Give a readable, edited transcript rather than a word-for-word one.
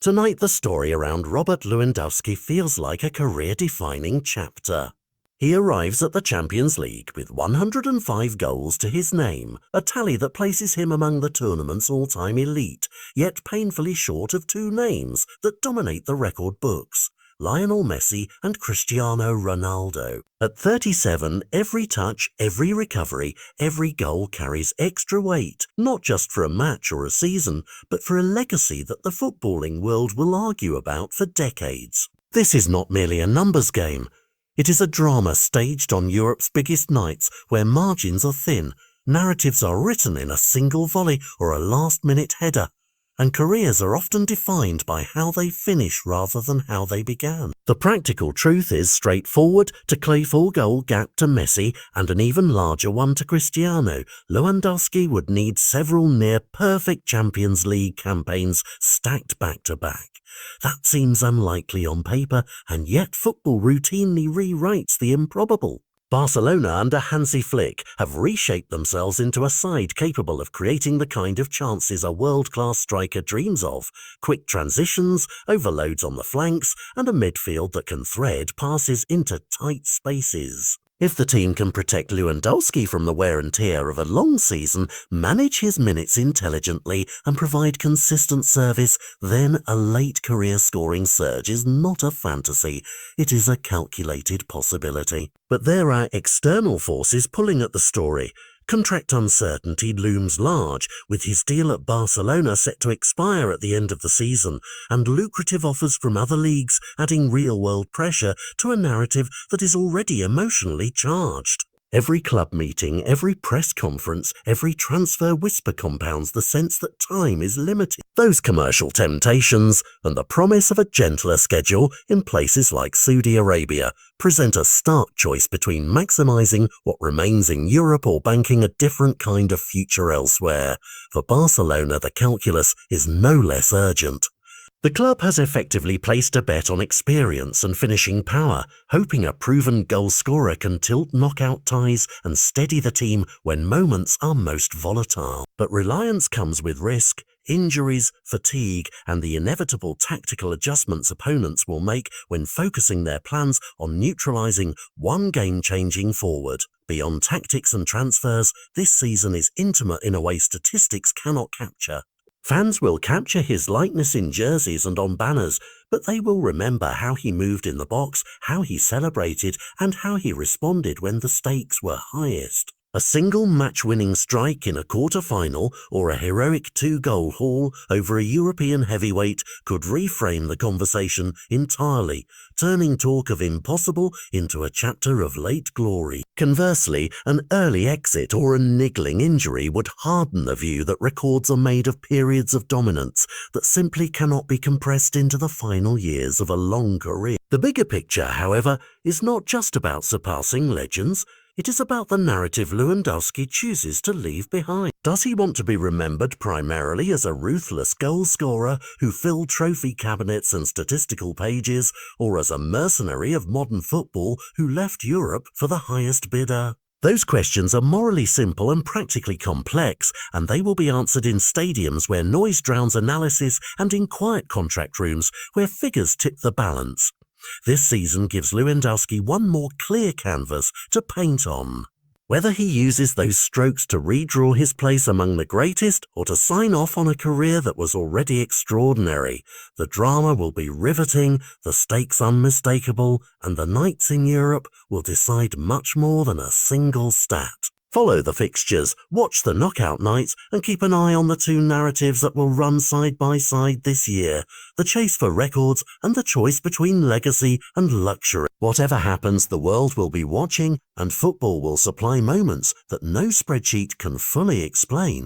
Tonight, the story around Robert Lewandowski feels like a career-defining chapter. He arrives at the Champions League with 105 goals to his name, a tally that places him among the tournament's all-time elite, yet painfully short of two names that dominate the record books: Lionel Messi and Cristiano Ronaldo. At 37, every touch, every recovery, every goal carries extra weight, not just for a match or a season, but for a legacy that the footballing world will argue about for decades. This is not merely a numbers game. It is a drama staged on Europe's biggest nights where margins are thin, narratives are written in a single volley or a last-minute header, and careers are often defined by how they finish rather than how they began. The practical truth is straightforward: to clay 4-goal gap to Messi and an even larger one to Cristiano, Lewandowski would need several near-perfect Champions League campaigns stacked back-to-back. That seems unlikely on paper, and yet football routinely rewrites the improbable. Barcelona under Hansi Flick have reshaped themselves into a side capable of creating the kind of chances a world-class striker dreams of: quick transitions, overloads on the flanks, and a midfield that can thread passes into tight spaces. If the team can protect Lewandowski from the wear and tear of a long season, manage his minutes intelligently, and provide consistent service, then a late career scoring surge is not a fantasy, it is a calculated possibility. But there are external forces pulling at the story. Contract uncertainty looms large, with his deal at Barcelona set to expire at the end of the season, and lucrative offers from other leagues adding real-world pressure to a narrative that is already emotionally charged. Every club meeting, every press conference, every transfer whisper compounds the sense that time is limited. Those commercial temptations, and the promise of a gentler schedule in places like Saudi Arabia, present a stark choice between maximizing what remains in Europe or banking a different kind of future elsewhere. For Barcelona, the calculus is no less urgent. The club has effectively placed a bet on experience and finishing power, hoping a proven goal scorer can tilt knockout ties and steady the team when moments are most volatile. But reliance comes with risk, injuries, fatigue, and the inevitable tactical adjustments opponents will make when focusing their plans on neutralizing one game-changing forward. Beyond tactics and transfers, this season is intimate in a way statistics cannot capture. Fans will capture his likeness in jerseys and on banners, but they will remember how he moved in the box, how he celebrated, and how he responded when the stakes were highest. A single match-winning strike in a quarter-final or a heroic 2-goal haul over a European heavyweight could reframe the conversation entirely, turning talk of impossible into a chapter of late glory. Conversely, an early exit or a niggling injury would harden the view that records are made of periods of dominance that simply cannot be compressed into the final years of a long career. The bigger picture, however, is not just about surpassing legends. It is about the narrative Lewandowski chooses to leave behind. Does he want to be remembered primarily as a ruthless goal scorer who filled trophy cabinets and statistical pages, or as a mercenary of modern football who left Europe for the highest bidder? Those questions are morally simple and practically complex, and they will be answered in stadiums where noise drowns analysis and in quiet contract rooms where figures tip the balance. This season gives Lewandowski one more clear canvas to paint on. Whether he uses those strokes to redraw his place among the greatest or to sign off on a career that was already extraordinary, the drama will be riveting, the stakes unmistakable, and the nights in Europe will decide much more than a single stat. Follow the fixtures, watch the knockout nights, and keep an eye on the two narratives that will run side by side this year: the chase for records and the choice between legacy and luxury. Whatever happens, the world will be watching, and football will supply moments that no spreadsheet can fully explain.